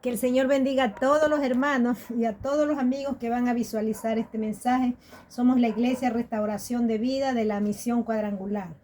Que el Señor bendiga a todos los hermanos y a todos los amigos que van a visualizar este mensaje. Somos la Iglesia Restauración de Vida de la Misión Cuadrangular.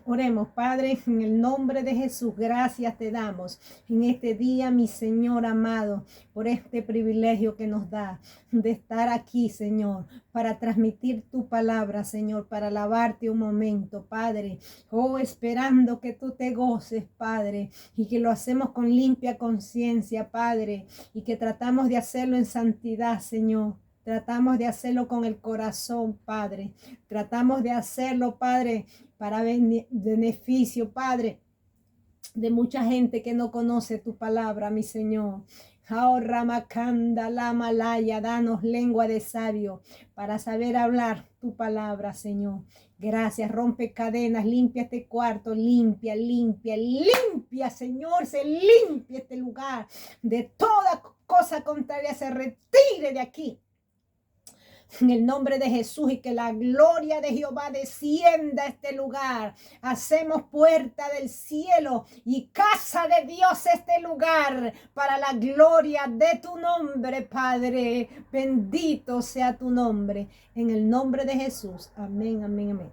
Oremos, Padre, en el nombre de Jesús, gracias te damos en este día, mi Señor amado, por este privilegio que nos da de estar aquí, Señor, para transmitir tu palabra, Señor, para alabarte un momento, Padre. Oh, esperando que tú te goces, Padre, y que lo hacemos con limpia conciencia, Padre, y que tratamos de hacerlo en santidad, Señor. Tratamos de hacerlo con el corazón, Padre. Tratamos de hacerlo, Padre, para beneficio, Padre, de mucha gente que no conoce tu palabra, mi Señor. Ahora Macanda, la Malaya, danos lengua de sabio para saber hablar tu palabra, Señor. Gracias, rompe cadenas, limpia este cuarto, limpia, limpia, limpia, Señor, se limpia este lugar de toda cosa contraria, se retire de aquí. En el nombre de Jesús, y que la gloria de Jehová descienda a este lugar. Hacemos puerta del cielo y casa de Dios este lugar para la gloria de tu nombre, Padre. Bendito sea tu nombre. En el nombre de Jesús. Amén, amén, amén.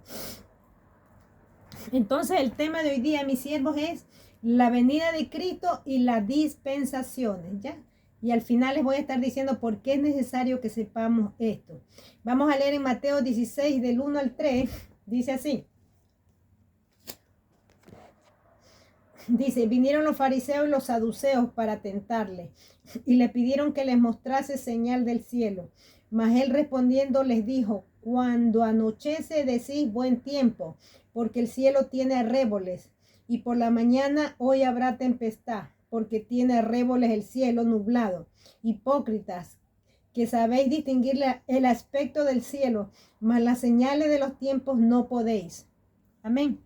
Entonces el tema de hoy día, mis siervos, es la venida de Cristo y las dispensaciones, ¿ya? Y al final les voy a estar diciendo por qué es necesario que sepamos esto. Vamos a leer en Mateo 16, del 1 al 3. Dice así. Dice, vinieron los fariseos y los saduceos para tentarle, y le pidieron que les mostrase señal del cielo. Mas él respondiendo les dijo, cuando anochece decís buen tiempo, porque el cielo tiene arréboles, y por la mañana hoy habrá tempestad, porque tiene arréboles el cielo nublado. Hipócritas, que sabéis distinguir el aspecto del cielo, mas las señales de los tiempos no podéis. Amén.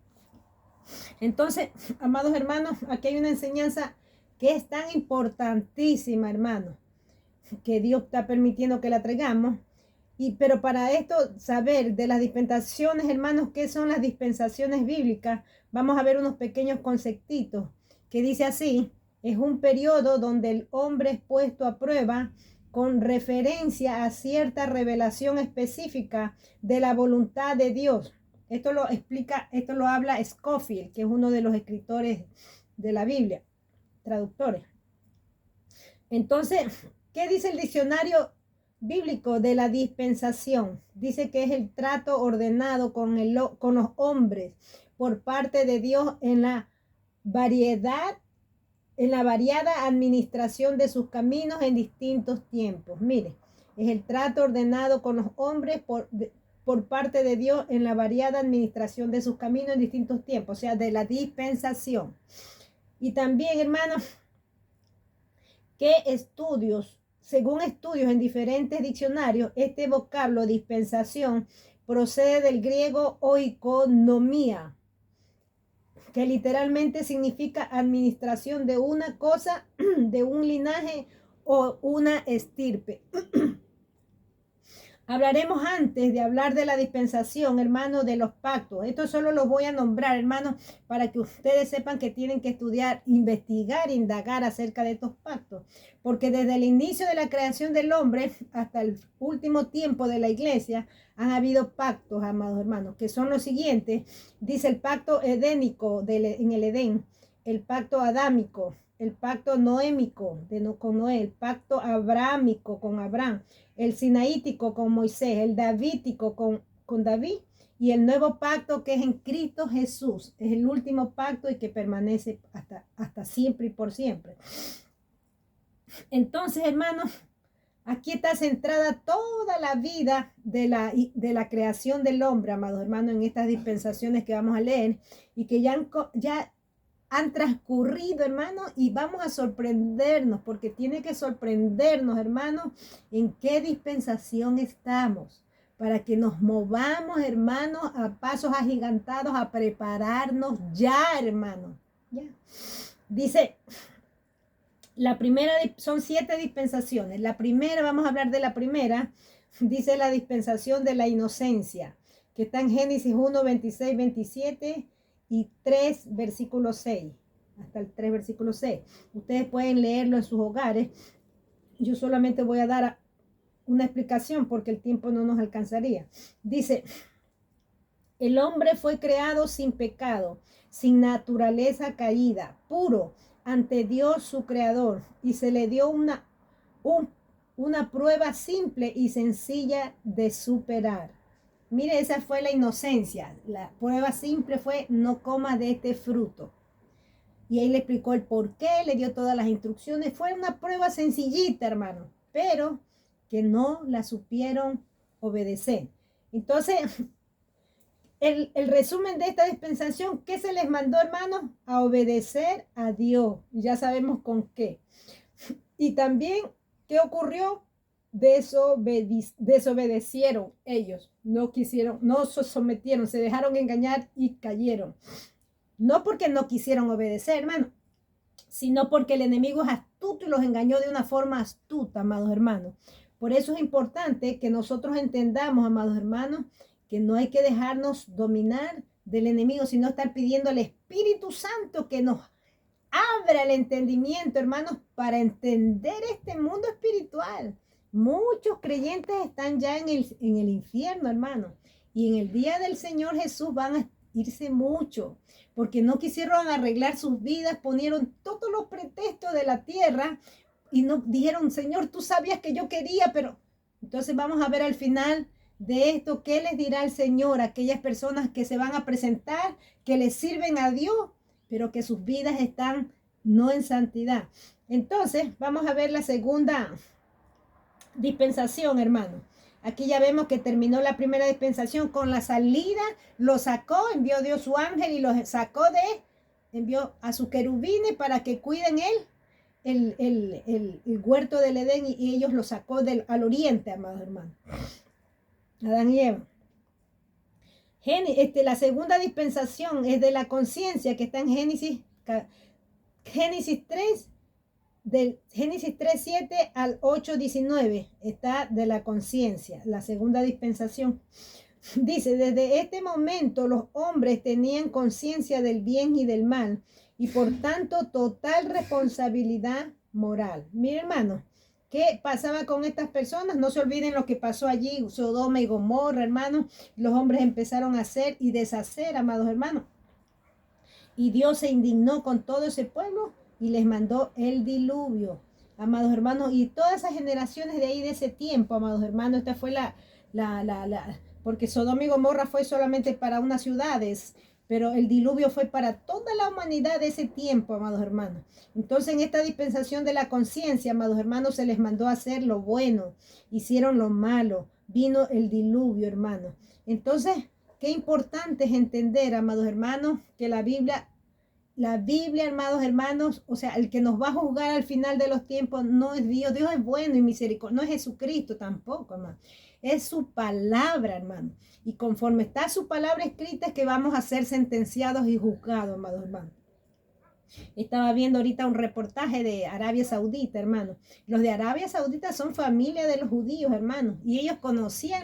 Entonces, amados hermanos, aquí hay una enseñanza que es tan importantísima, hermanos, que Dios está permitiendo que la traigamos. Pero para esto, saber de las dispensaciones, hermanos, ¿qué son las dispensaciones bíblicas? Vamos a ver unos pequeños conceptitos que dice así: es un periodo donde el hombre es puesto a prueba con referencia a cierta revelación específica de la voluntad de Dios. Esto lo explica, esto lo habla Scofield, que es uno de los escritores de la Biblia, traductores. Entonces, ¿qué dice el diccionario bíblico de la dispensación? Dice que es el trato ordenado con los hombres por parte de Dios en la variada administración de sus caminos en distintos tiempos. Mire, es el trato ordenado con los hombres por parte de Dios en la variada administración de sus caminos en distintos tiempos, o sea, de la dispensación. Y también, hermanos, que según estudios en diferentes diccionarios, este vocablo dispensación procede del griego oikonomía, que literalmente significa administración de una cosa, de un linaje o una estirpe. Hablaremos antes de hablar de la dispensación, hermano, de los pactos. Esto solo los voy a nombrar, hermano, para que ustedes sepan que tienen que estudiar, investigar, indagar acerca de estos pactos. Porque desde el inicio de la creación del hombre hasta el último tiempo de la iglesia han habido pactos, amados hermanos, que son los siguientes. Dice el pacto edénico en el Edén, el pacto adámico, el pacto noémico con Noé, el pacto abrahámico con Abraham, el sinaítico con Moisés, el davítico con David, y el nuevo pacto que es en Cristo Jesús. Es el último pacto y que permanece hasta siempre y por siempre. Entonces, hermanos, aquí está centrada toda la vida de la creación del hombre, amados hermanos, en estas dispensaciones que vamos a leer y que ya han transcurrido, hermanos, y vamos a sorprendernos, porque tiene que sorprendernos, hermanos, en qué dispensación estamos, para que nos movamos, hermanos, a pasos agigantados, a prepararnos ya, hermanos. Ya. Dice, la primera, son 7 dispensaciones. La primera, vamos a hablar de la primera, dice la dispensación de la inocencia, que está en Génesis 1, 26, 27 y 3, versículo 6. hasta el 3, versículo 6. Ustedes pueden leerlo en sus hogares. Yo solamente voy a dar una explicación porque el tiempo no nos alcanzaría. Dice, el hombre fue creado sin pecado, sin naturaleza caída, puro ante Dios su creador, y se le dio una prueba simple y sencilla de superar. Mire, esa fue la inocencia. La prueba simple fue: no comas de este fruto. Y ahí le explicó el por qué, le dio todas las instrucciones. Fue una prueba sencillita, hermano, pero que no la supieron obedecer. Entonces, el resumen de esta dispensación, ¿qué se les mandó, hermanos? A obedecer a Dios. Ya sabemos con qué. Y también, ¿qué ocurrió? Desobedecieron ellos. No quisieron, no se sometieron, se dejaron engañar y cayeron. No porque no quisieron obedecer, hermano, sino porque el enemigo es astuto y los engañó de una forma astuta, amados hermanos. Por eso es importante que nosotros entendamos, amados hermanos, que no hay que dejarnos dominar del enemigo, sino estar pidiendo al Espíritu Santo que nos abra el entendimiento, hermanos, para entender este mundo espiritual. Muchos creyentes están ya en el infierno, hermano, y en el día del Señor Jesús van a irse mucho, porque no quisieron arreglar sus vidas, ponieron todos los pretextos de la tierra y no dijeron: Señor, tú sabías que yo quería, pero... Entonces vamos a ver al final de esto qué les dirá el Señor a aquellas personas que se van a presentar, que les sirven a Dios, pero que sus vidas están no en santidad. Entonces vamos a ver la segunda dispensación, hermano. Aquí ya vemos que terminó la primera dispensación con la salida, lo sacó, envió Dios su ángel y lo sacó envió a sus querubines para que cuiden el huerto del Edén, y ellos lo sacó al oriente, amados hermanos. Adán y Eva. La segunda dispensación es de la conciencia, que está en Génesis 3, del Génesis 3:7 al 8:19, está de la conciencia, la segunda dispensación. Dice: desde este momento los hombres tenían conciencia del bien y del mal, y por tanto total responsabilidad moral. Mire, hermano, ¿qué pasaba con estas personas? No se olviden lo que pasó allí, Sodoma y Gomorra, hermanos. Los hombres empezaron a hacer y deshacer, amados hermanos. Y Dios se indignó con todo ese pueblo y les mandó el diluvio, amados hermanos. Y todas esas generaciones de ahí, de ese tiempo, amados hermanos, esta fue porque Sodoma y Gomorra fue solamente para unas ciudades, pero el diluvio fue para toda la humanidad de ese tiempo, amados hermanos. Entonces, en esta dispensación de la conciencia, amados hermanos, se les mandó a hacer lo bueno, hicieron lo malo, vino el diluvio, hermanos. Entonces, qué importante es entender, amados hermanos, que la Biblia, amados hermanos, o sea, el que nos va a juzgar al final de los tiempos no es Dios. Dios es bueno y misericordia, no es Jesucristo tampoco, hermano. Es su palabra, hermano. Y conforme está su palabra escrita es que vamos a ser sentenciados y juzgados, amados hermanos. Estaba viendo ahorita un reportaje de Arabia Saudita, hermano. Los de Arabia Saudita son familia de los judíos, hermanos. Y ellos conocían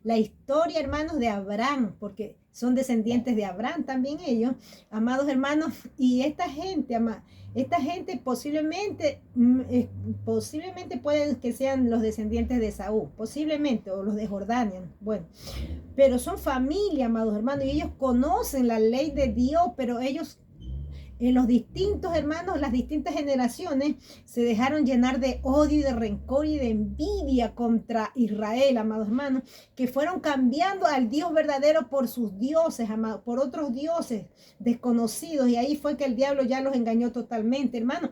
la historia, hermanos, de Abraham, porque son descendientes de Abraham también ellos, amados hermanos. Y esta gente posiblemente pueden que sean los descendientes de Saúl, posiblemente, o los de Jordania. Bueno, pero son familia, amados hermanos, y ellos conocen la ley de Dios, pero ellos, en los distintos hermanos, las distintas generaciones, se dejaron llenar de odio y de rencor y de envidia contra Israel, amados hermanos, que fueron cambiando al Dios verdadero por sus dioses, amados, por otros dioses desconocidos, y ahí fue que el diablo ya los engañó totalmente, hermanos.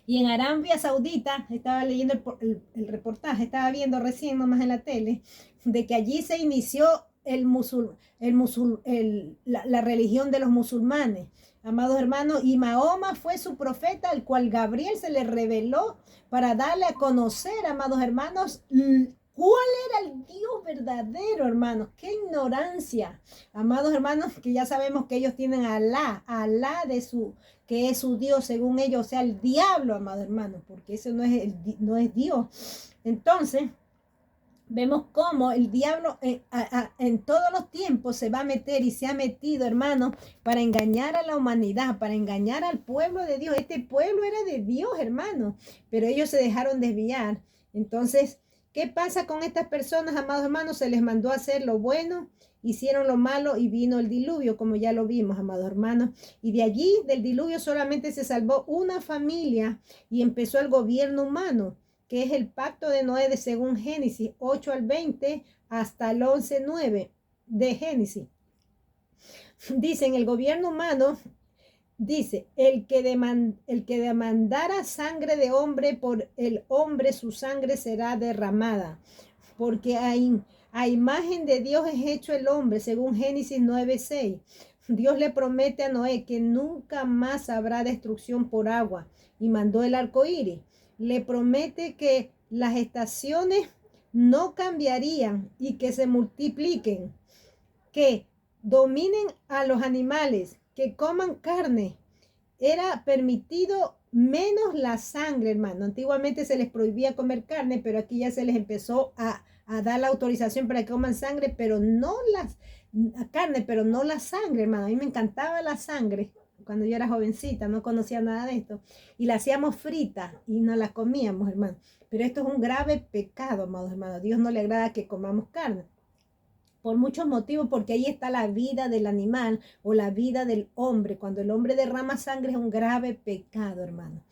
Y en Arabia Saudita, estaba leyendo el reportaje, estaba viendo recién nomás en la tele, de que allí se inició la religión de los musulmanes, amados hermanos, y Mahoma fue su profeta, al cual Gabriel se le reveló para darle a conocer, amados hermanos, cuál era el Dios verdadero, hermanos. Qué ignorancia, amados hermanos, que ya sabemos que ellos tienen a Alá que es su Dios según ellos, o sea, el diablo, amados hermanos, porque eso no es Dios. Entonces, Vemos cómo el diablo en todos los tiempos se va a meter y se ha metido, hermano, para engañar a la humanidad, para engañar al pueblo de Dios. Este pueblo era de Dios, hermano, pero ellos se dejaron desviar. Entonces, ¿qué pasa con estas personas, amados hermanos? Se les mandó a hacer lo bueno, hicieron lo malo y vino el diluvio, como ya lo vimos, amados hermanos. Y de allí, del diluvio, solamente se salvó una familia y empezó el gobierno humano, que es el pacto de Noé de según Génesis 8 al 20 hasta el 11:9 de Génesis. Dice, en el gobierno humano, dice, el que demandara sangre de hombre, por el hombre su sangre será derramada, porque a imagen de Dios es hecho el hombre, según Génesis 9:6. Dios le promete a Noé que nunca más habrá destrucción por agua y mandó el arco iris. Le promete que las estaciones no cambiarían y que se multipliquen, que dominen a los animales, que coman carne. Era permitido menos la sangre, hermano. Antiguamente se les prohibía comer carne, pero aquí ya se les empezó a dar la autorización para que coman sangre, pero no la carne, pero no la sangre, hermano. A mí me encantaba la sangre cuando yo era jovencita, no conocía nada de esto. Y la hacíamos frita y no la comíamos, hermano. Pero esto es un grave pecado, amados hermanos. A Dios no le agrada que comamos carne por muchos motivos, porque ahí está la vida del animal o la vida del hombre. Cuando el hombre derrama sangre es un grave pecado, hermano.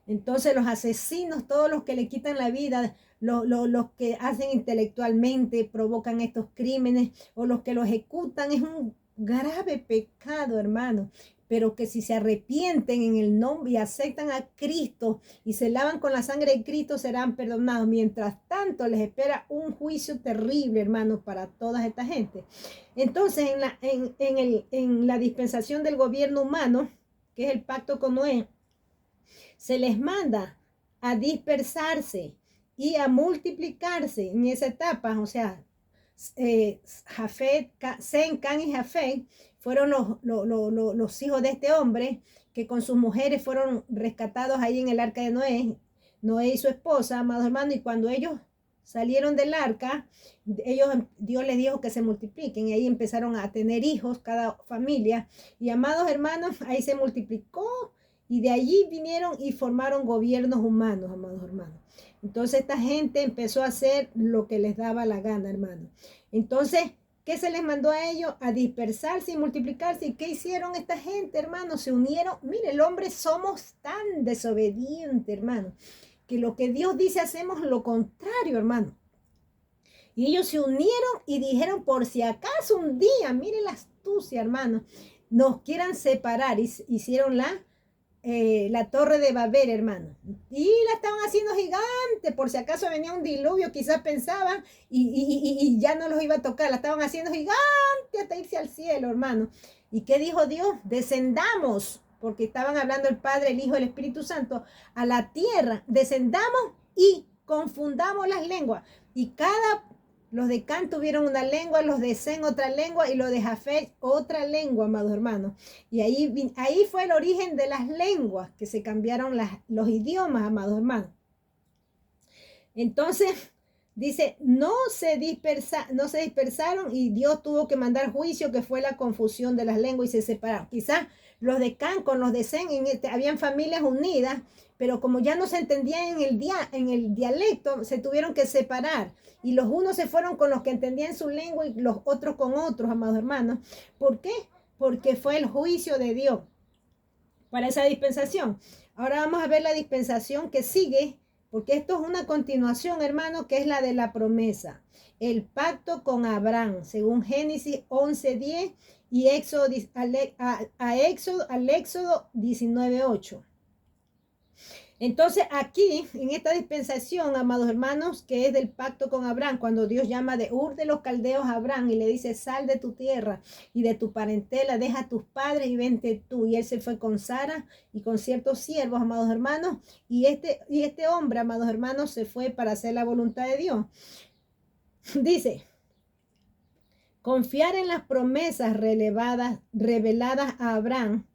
Entonces los asesinos, todos los que le quitan la vida, los que hacen intelectualmente, provocan estos crímenes, o los que lo ejecutan, es un grave pecado, hermano. Pero que si se arrepienten en el nombre y aceptan a Cristo y se lavan con la sangre de Cristo, serán perdonados. Mientras tanto, les espera un juicio terrible, hermano, para toda esta gente. Entonces, en la dispensación del gobierno humano, que es el pacto con Noé, se les manda a dispersarse y a multiplicarse en esa etapa. O sea, Jafet, Sem, Can y Jafet fueron los hijos de este hombre, que con sus mujeres fueron rescatados ahí en el arca de Noé, Noé y su esposa, amados hermanos. Y cuando ellos salieron del arca, Dios les dijo que se multipliquen, y ahí empezaron a tener hijos cada familia, y amados hermanos, ahí se multiplicó, y de allí vinieron y formaron gobiernos humanos, amados hermanos. Entonces esta gente empezó a hacer lo que les daba la gana, hermano. Entonces, ¿qué se les mandó a ellos? A dispersarse y multiplicarse. ¿Y qué hicieron esta gente, hermano? Se unieron. Mire, el hombre somos tan desobedientes, hermano, que lo que Dios dice hacemos lo contrario, hermano. Y ellos se unieron y dijeron, por si acaso un día, mire la astucia, hermano, nos quieran separar. Hicieron la torre de Babel, hermano. Y la estaban haciendo gigante, por si acaso venía un diluvio, quizás pensaban, y ya no los iba a tocar. La estaban haciendo gigante hasta irse al cielo, hermano. ¿Y qué dijo Dios? Descendamos, porque estaban hablando el Padre, el Hijo, el Espíritu Santo, a la tierra. Descendamos y confundamos las lenguas. Y los de Can tuvieron una lengua, los de Sem otra lengua, y los de Jafet otra lengua, amados hermanos. Y ahí fue el origen de las lenguas, que se cambiaron los idiomas, amados hermanos. Entonces, dice, no se dispersaron, y Dios tuvo que mandar juicio, que fue la confusión de las lenguas, y se separaron. Quizás los de Can con los de Sem habían familias unidas, pero como ya no se entendían en el dialecto, se tuvieron que separar. Y los unos se fueron con los que entendían su lengua y los otros con otros, amados hermanos. ¿Por qué? Porque fue el juicio de Dios para esa dispensación. Ahora vamos a ver la dispensación que sigue, porque esto es una continuación, hermano, que es la de la promesa. El pacto con Abraham, según Génesis 11:10 y Éxodo, al Éxodo 19:8. Entonces aquí, en esta dispensación, amados hermanos, que es del pacto con Abraham, cuando Dios llama de Ur de los Caldeos a Abraham y le dice, sal de tu tierra y de tu parentela, deja a tus padres y vente tú. Y él se fue con Sara y con ciertos siervos, amados hermanos, y este hombre, amados hermanos, se fue para hacer la voluntad de Dios. Dice, confiar en las promesas reveladas a Abraham,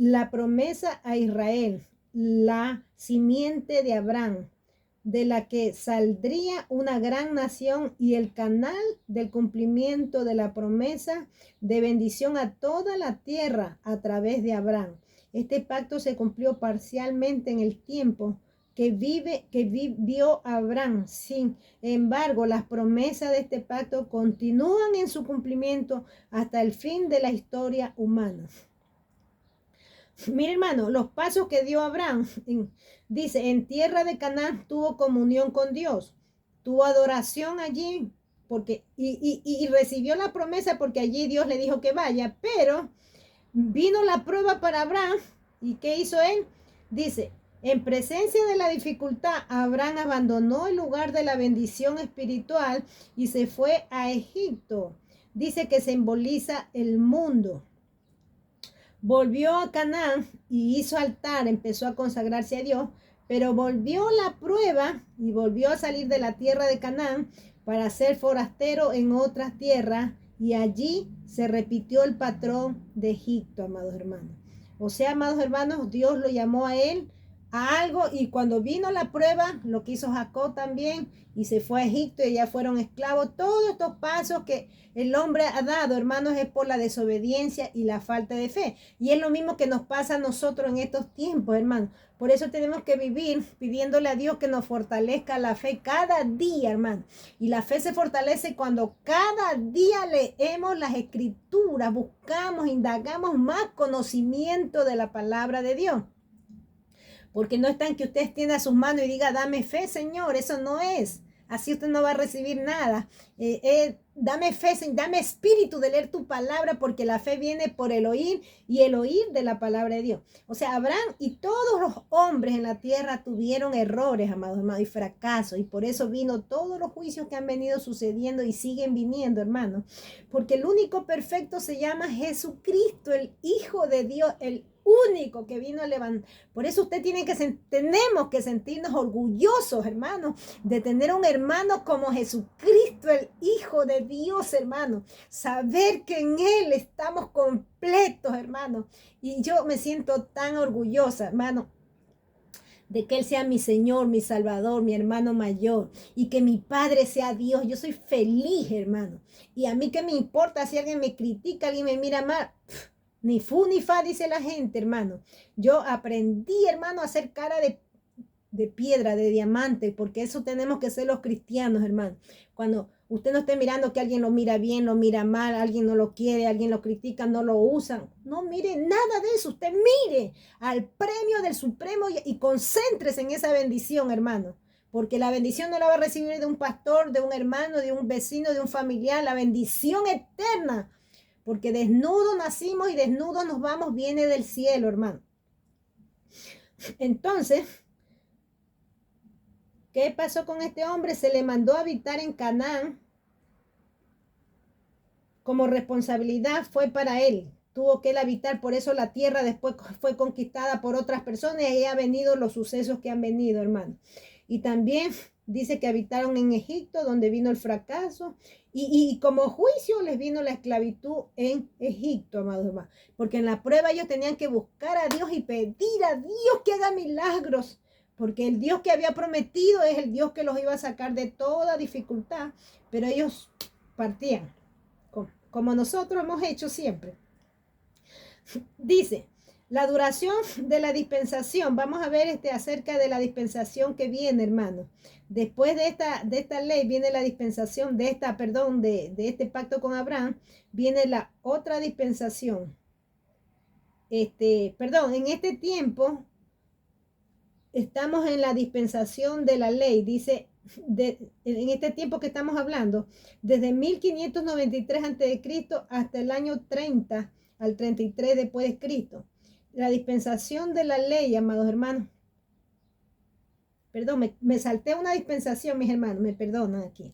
la promesa a Israel, la simiente de Abraham, de la que saldría una gran nación y el canal del cumplimiento de la promesa de bendición a toda la tierra a través de Abraham. Este pacto se cumplió parcialmente en el tiempo que vivió Abraham. Sin embargo, las promesas de este pacto continúan en su cumplimiento hasta el fin de la historia humana. Mira, hermano, los pasos que dio Abraham. Dice, en tierra de Canaán tuvo comunión con Dios, tuvo adoración allí, porque, y recibió la promesa porque allí Dios le dijo que vaya, pero vino la prueba para Abraham. ¿Y qué hizo él? Dice, en presencia de la dificultad, Abraham abandonó el lugar de la bendición espiritual y se fue a Egipto. Dice que simboliza el mundo. Volvió a Canaán y hizo altar, empezó a consagrarse a Dios, pero volvió la prueba y volvió a salir de la tierra de Canaán para ser forastero en otras tierras, y allí se repitió el patrón de Egipto, amados hermanos. O sea, amados hermanos, Dios lo llamó a él a algo, y cuando vino la prueba, lo que hizo Jacob también, y se fue a Egipto y ya fueron esclavos. Todos estos pasos que el hombre ha dado, hermanos, es por la desobediencia y la falta de fe. Y es lo mismo que nos pasa a nosotros en estos tiempos, hermanos. Por eso tenemos que vivir pidiéndole a Dios que nos fortalezca la fe cada día, hermano. Y la fe se fortalece cuando cada día leemos las escrituras, buscamos, indagamos más conocimiento de la palabra de Dios. Porque no está en que usted extienda sus manos y diga, dame fe, Señor. Eso no es. Así usted no va a recibir nada. Dame fe, dame espíritu de leer tu palabra, porque la fe viene por el oír y el oír de la palabra de Dios. O sea, Abraham y todos los hombres en la tierra tuvieron errores, amados hermanos, y fracasos. Y por eso vino todos los juicios que han venido sucediendo y siguen viniendo, hermanos. Porque el único perfecto se llama Jesucristo, el Hijo de Dios, el único que vino a levantar. Por eso tenemos que sentirnos orgullosos, hermanos, de tener un hermano como Jesucristo, el Hijo de Dios, hermano. Saber que en Él estamos completos, hermano. Y yo me siento tan orgullosa, hermano, de que Él sea mi Señor, mi Salvador, mi hermano mayor, y que mi Padre sea Dios. Yo soy feliz, hermano. Y a mí qué me importa si alguien me critica, alguien me mira mal. Ni fu ni fa, dice la gente, hermano. Yo aprendí, hermano, a hacer cara de piedra, de diamante, porque eso tenemos que ser los cristianos, hermano. Cuando usted no esté mirando que alguien lo mira bien, lo mira mal, alguien no lo quiere, alguien lo critica, no lo usan. No mire nada de eso. Usted mire al premio del Supremo y concéntrese en esa bendición, hermano. Porque la bendición no la va a recibir de un pastor, de un hermano, de un vecino, de un familiar. La bendición eterna. Porque desnudos nacimos y desnudos nos vamos, viene del cielo, hermano. Entonces, ¿qué pasó con este hombre? Se le mandó a habitar en Canaán. Como responsabilidad fue para él. Tuvo que él habitar, por eso la tierra después fue conquistada por otras personas, y ahí han venido los sucesos que han venido, hermano. Y también dice que habitaron en Egipto, donde vino el fracaso, y como juicio les vino la esclavitud en Egipto, amados hermanos. Porque en la prueba ellos tenían que buscar a Dios y pedir a Dios que haga milagros. Porque el Dios que había prometido es el Dios que los iba a sacar de toda dificultad. Pero ellos partían, como nosotros hemos hecho siempre. Dice, la duración de la dispensación. Vamos a ver acerca de la dispensación que viene, hermano. Después de esta ley viene la dispensación de este pacto con Abraham, viene la otra dispensación. En este tiempo estamos en la dispensación de la ley. Dice, en este tiempo que estamos hablando, desde 1593 a.C. hasta el año 30 al 33 después de Cristo. La dispensación de la ley, amados hermanos. Perdón, me salté una dispensación, mis hermanos, me perdonan aquí.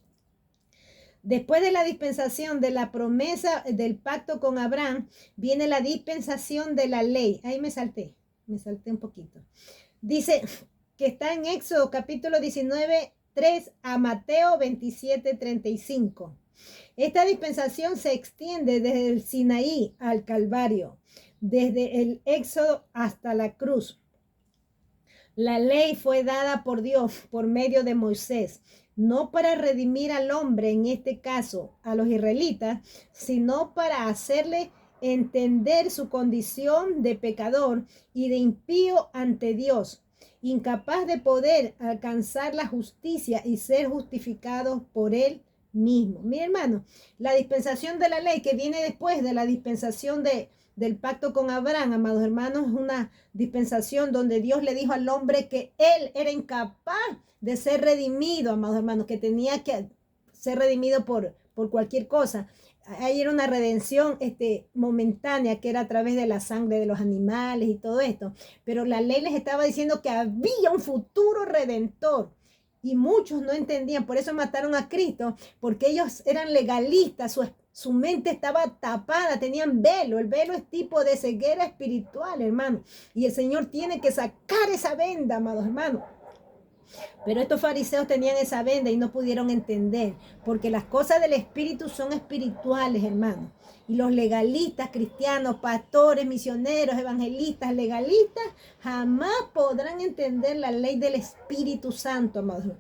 Después de la dispensación de la promesa del pacto con Abraham, viene la dispensación de la ley. Ahí me salté un poquito. Dice que está en Éxodo capítulo 19, 3 a Mateo 27, 35. Esta dispensación se extiende desde el Sinaí al Calvario, desde el Éxodo hasta la cruz. La ley fue dada por Dios por medio de Moisés, no para redimir al hombre, en este caso a los israelitas, sino para hacerle entender su condición de pecador y de impío ante Dios, incapaz de poder alcanzar la justicia y ser justificados por él mismo. Mi hermano, la dispensación de la ley que viene después de la dispensación del pacto con Abraham, amados hermanos, es una dispensación donde Dios le dijo al hombre que él era incapaz de ser redimido, amados hermanos, que tenía que ser redimido por cualquier cosa. Ahí era una redención momentánea, que era a través de la sangre de los animales y todo esto. Pero la ley les estaba diciendo que había un futuro redentor. Y muchos no entendían, por eso mataron a Cristo, porque ellos eran legalistas, su mente estaba tapada, tenían velo. El velo es tipo de ceguera espiritual, hermano. Y el Señor tiene que sacar esa venda, amados hermanos. Pero estos fariseos tenían esa venda y no pudieron entender, porque las cosas del Espíritu son espirituales, hermano. Y los legalistas, cristianos, pastores, misioneros, evangelistas, legalistas, jamás podrán entender la ley del Espíritu Santo, amados.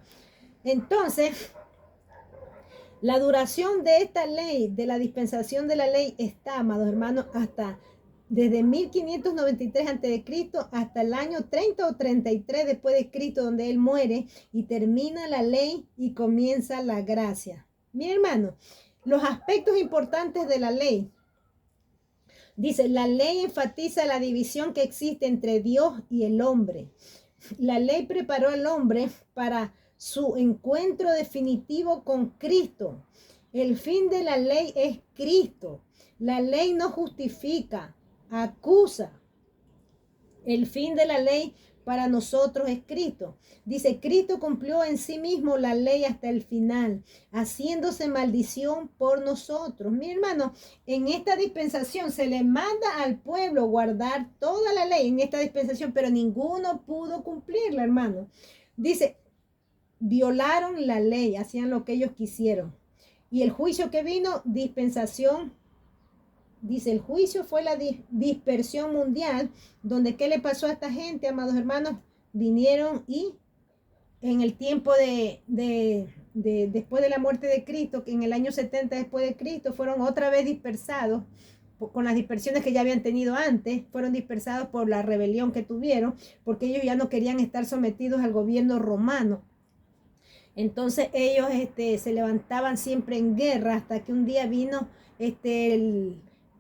Entonces, la duración de esta ley, de la dispensación de la ley, está, amados hermanos, hasta desde 1593 a.C. hasta el año 30 o 33 después de Cristo, donde él muere y termina la ley y comienza la gracia. Mi hermano, los aspectos importantes de la ley. Dice, la ley enfatiza la división que existe entre Dios y el hombre. La ley preparó al hombre para su encuentro definitivo con Cristo. El fin de la ley es Cristo. La ley no justifica, acusa. El fin de la ley para nosotros es Cristo. Dice, Cristo cumplió en sí mismo la ley hasta el final, haciéndose maldición por nosotros. Mi hermano, en esta dispensación se le manda al pueblo guardar toda la ley en esta dispensación, pero ninguno pudo cumplirla, hermano. Dice, violaron la ley, hacían lo que ellos quisieron. Y el juicio que vino, dispensación. Dice, el juicio fue la dispersión mundial, donde ¿qué le pasó a esta gente, amados hermanos? Vinieron y en el tiempo después de la muerte de Cristo, que en el año 70 después de Cristo, fueron otra vez dispersados, con las dispersiones que ya habían tenido antes, fueron dispersados por la rebelión que tuvieron, porque ellos ya no querían estar sometidos al gobierno romano. Entonces ellos se levantaban siempre en guerra, hasta que un día vino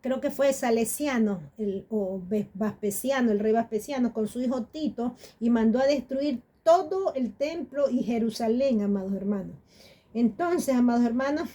creo que fue Salesiano o Vespasiano, el rey Vespasiano, con su hijo Tito, y mandó a destruir todo el templo y Jerusalén, amados hermanos. Entonces, amados hermanos,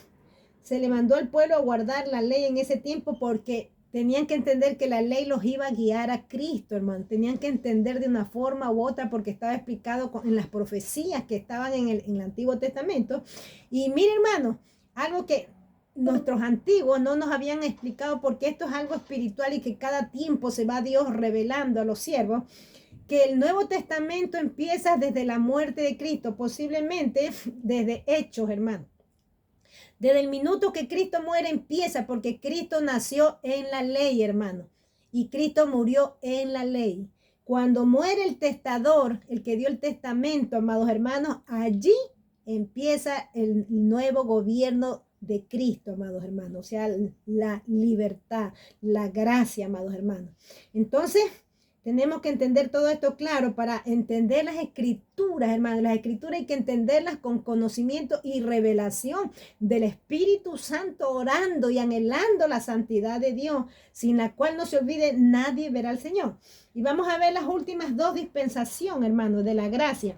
se le mandó al pueblo a guardar la ley en ese tiempo, porque tenían que entender que la ley los iba a guiar a Cristo, hermano. Tenían que entender de una forma u otra, porque estaba explicado en las profecías que estaban en el Antiguo Testamento. Y mire, hermano, algo que nuestros antiguos no nos habían explicado, porque esto es algo espiritual y que cada tiempo se va Dios revelando a los siervos, que el Nuevo Testamento empieza desde la muerte de Cristo, posiblemente desde Hechos, hermano. Desde el minuto que Cristo muere empieza, porque Cristo nació en la ley, hermano, y Cristo murió en la ley. Cuando muere el testador, el que dio el testamento, amados hermanos, allí empieza el nuevo gobierno de Cristo, amados hermanos, o sea, la libertad, la gracia, amados hermanos. Entonces, tenemos que entender todo esto claro para entender las escrituras, hermanos. Las escrituras hay que entenderlas con conocimiento y revelación del Espíritu Santo, orando y anhelando la santidad de Dios, sin la cual no se olvide, nadie verá al Señor. Y vamos a ver las últimas dos dispensaciones, hermanos, de la gracia.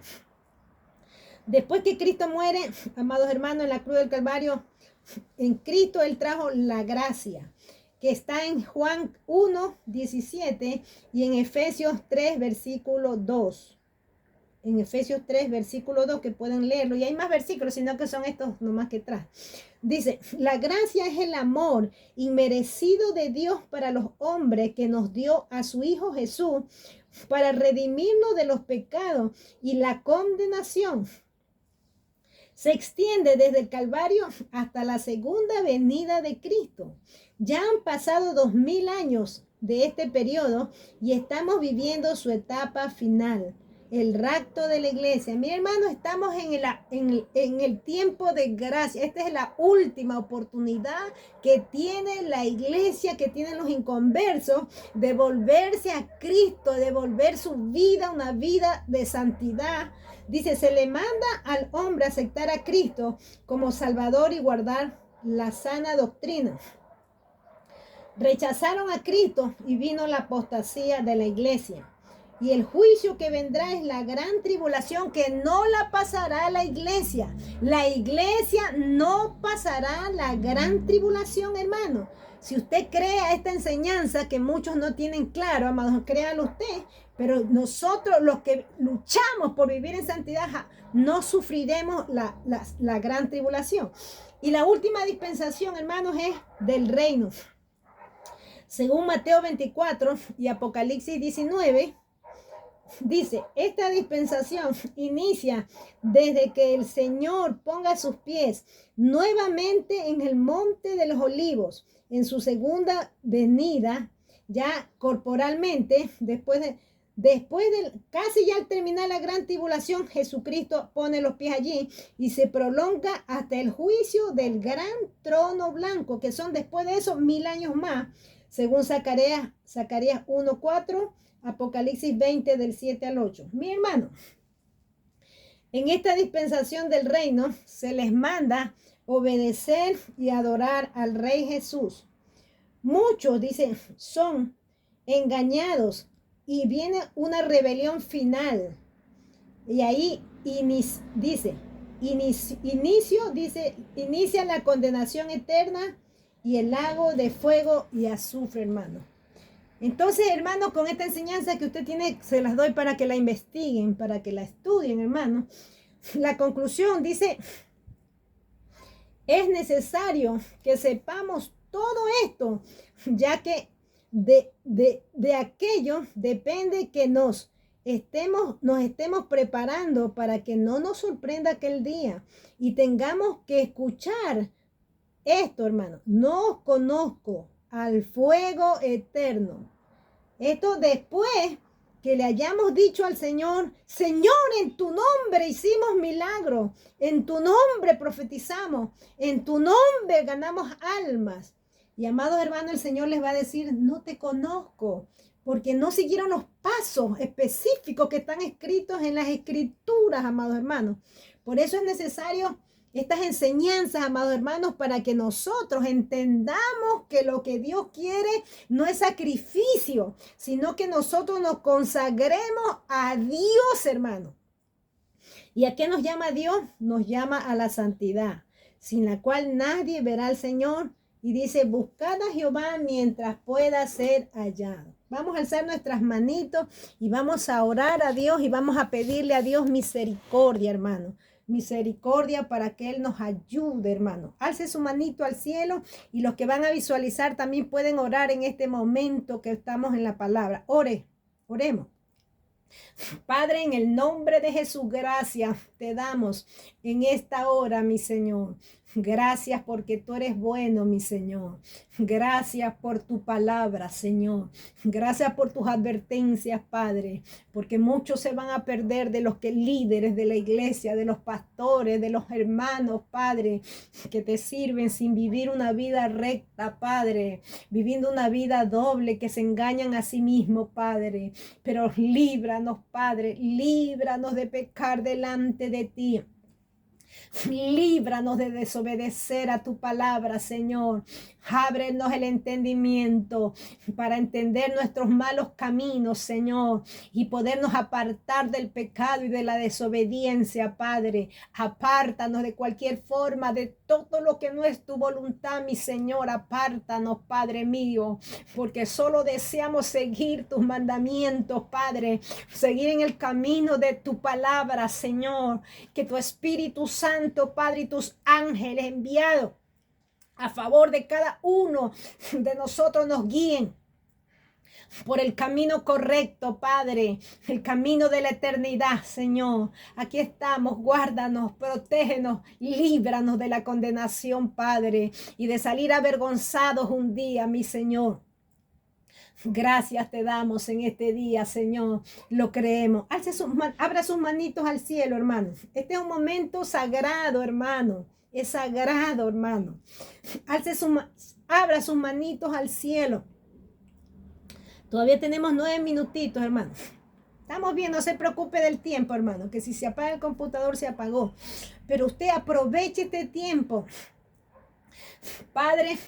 Después que Cristo muere, amados hermanos, en la cruz del Calvario, en Cristo Él trajo la gracia, que está en Juan 1, 17 y en Efesios 3, versículo 2. En Efesios 3, versículo 2, que pueden leerlo. Y hay más versículos, sino que son estos nomás que trae. Dice, la gracia es el amor inmerecido de Dios para los hombres, que nos dio a su Hijo Jesús para redimirnos de los pecados y la condenación. Se extiende desde el Calvario hasta la segunda venida de Cristo. Ya han pasado 2000 años de este periodo y estamos viviendo su etapa final. el rapto de la iglesia. Mi hermano, estamos en el tiempo de gracia. Esta es la última oportunidad que tiene la iglesia, que tienen los inconversos, de volverse a Cristo, de volver su vida, una vida de santidad. Dice, se le manda al hombre a aceptar a Cristo como Salvador y guardar la sana doctrina. Rechazaron a Cristo y vino la apostasía de la iglesia. Y el juicio que vendrá es la gran tribulación, que no la pasará la iglesia. La iglesia no pasará la gran tribulación, hermano. Si usted crea esta enseñanza que muchos no tienen claro, amados, créalo usted. Pero nosotros, los que luchamos por vivir en santidad, no sufriremos la gran tribulación. Y la última dispensación, hermanos, es del reino. Según Mateo 24 y Apocalipsis 19, dice, esta dispensación inicia desde que el Señor ponga sus pies nuevamente en el monte de los olivos, en su segunda venida, ya corporalmente, después de casi ya al terminar la gran tribulación, Jesucristo pone los pies allí y se prolonga hasta el juicio del gran trono blanco, que son después de eso 1000 años más, según Zacarías 1:4, Apocalipsis 20 del 7 al 8. Mi hermano, en esta dispensación del reino se les manda obedecer y adorar al Rey Jesús. Muchos, dicen, son engañados y viene una rebelión final. Y ahí inicia la condenación eterna y el lago de fuego y azufre, hermano. Entonces, hermano, con esta enseñanza que usted tiene, se las doy para que la investiguen, para que la estudien, hermano. La conclusión dice, es necesario que sepamos todo esto, ya que de aquello depende que nos estemos preparando para que no nos sorprenda aquel día y tengamos que escuchar esto, hermano. No conozco al fuego eterno. Esto después que le hayamos dicho al Señor, Señor, en tu nombre hicimos milagros, en tu nombre profetizamos, en tu nombre ganamos almas. Y amados hermanos, el Señor les va a decir, no te conozco, porque no siguieron los pasos específicos que están escritos en las Escrituras, amados hermanos. Por eso es necesario estas enseñanzas, amados hermanos, para que nosotros entendamos que lo que Dios quiere no es sacrificio, sino que nosotros nos consagremos a Dios, hermano. ¿Y a qué nos llama Dios? Nos llama a la santidad, sin la cual nadie verá al Señor. Y dice, buscad a Jehová mientras pueda ser hallado. Vamos a alzar nuestras manitos y vamos a orar a Dios y vamos a pedirle a Dios misericordia, hermano. Misericordia para que Él nos ayude, hermano. Alce su manito al cielo y los que van a visualizar también pueden orar en este momento que estamos en la palabra. Oremos. Padre, en el nombre de Jesús, gracias te damos en esta hora, mi Señor. Gracias porque tú eres bueno, mi Señor. Gracias por tu palabra, Señor. Gracias por tus advertencias, Padre, porque muchos se van a perder de los que líderes de la iglesia, de los pastores, de los hermanos, Padre, que te sirven sin vivir una vida recta, Padre, viviendo una vida doble, que se engañan a sí mismos, Padre. Pero líbranos, Padre, líbranos de pecar delante de ti. Líbranos de desobedecer a tu palabra, Señor. Ábrenos el entendimiento para entender nuestros malos caminos, Señor, y podernos apartar del pecado y de la desobediencia, Padre. Apártanos de cualquier forma, de todo lo que no es tu voluntad, mi Señor. Apártanos, Padre mío, porque solo deseamos seguir tus mandamientos, Padre. Seguir en el camino de tu palabra, Señor. Que tu Espíritu Santo, Padre, y tus ángeles enviados a favor de cada uno de nosotros nos guíen por el camino correcto, Padre, el camino de la eternidad, Señor. Aquí estamos, guárdanos, protégenos, líbranos de la condenación, Padre, y de salir avergonzados un día, mi Señor. Gracias te damos en este día, Señor. Lo creemos. Abra sus manitos al cielo, hermano. Este es un momento sagrado, hermano. Es sagrado, hermano. Abra sus manitos al cielo. Todavía tenemos 9 minutitos, hermano. Estamos bien, no se preocupe del tiempo, hermano, que si se apaga el computador, se apagó. Pero usted aproveche este tiempo. Padre,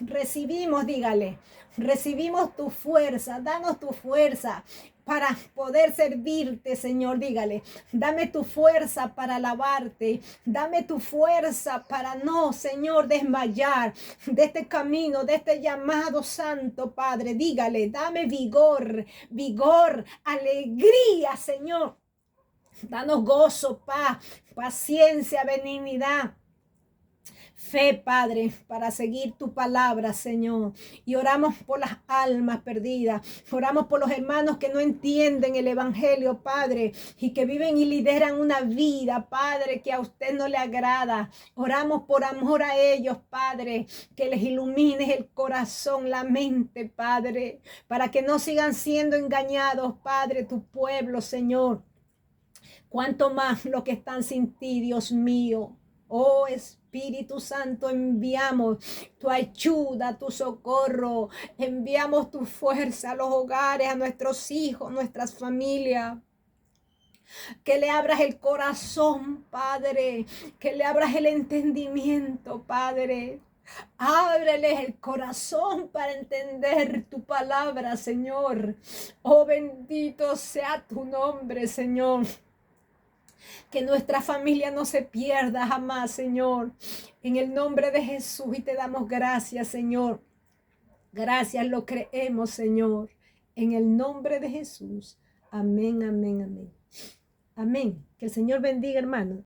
recibimos tu fuerza, danos tu fuerza para poder servirte, Señor, dígale, dame tu fuerza para alabarte, dame tu fuerza para no, Señor, desmayar de este camino, de este llamado santo, Padre, dígale, dame vigor, alegría, Señor, danos gozo, paz, paciencia, benignidad. Fe, Padre, para seguir tu palabra, Señor. Y oramos por las almas perdidas. Oramos por los hermanos que no entienden el evangelio, Padre, y que viven y lideran una vida, Padre, que a usted no le agrada. Oramos por amor a ellos, Padre, que les ilumines el corazón, la mente, Padre, para que no sigan siendo engañados, Padre, tu pueblo, Señor. Cuanto más los que están sin ti, Dios mío. Oh Espíritu Santo, enviamos tu ayuda, tu socorro, enviamos tu fuerza a los hogares, a nuestros hijos, nuestras familias. Que le abras el corazón, Padre, que le abras el entendimiento, Padre. Ábreles el corazón para entender tu palabra, Señor. Oh, bendito sea tu nombre, Señor. Que nuestra familia no se pierda jamás, Señor. En el nombre de Jesús, y te damos gracias, Señor. Gracias, lo creemos, Señor. En el nombre de Jesús. Amén, amén, amén. Amén. Que el Señor bendiga, hermano.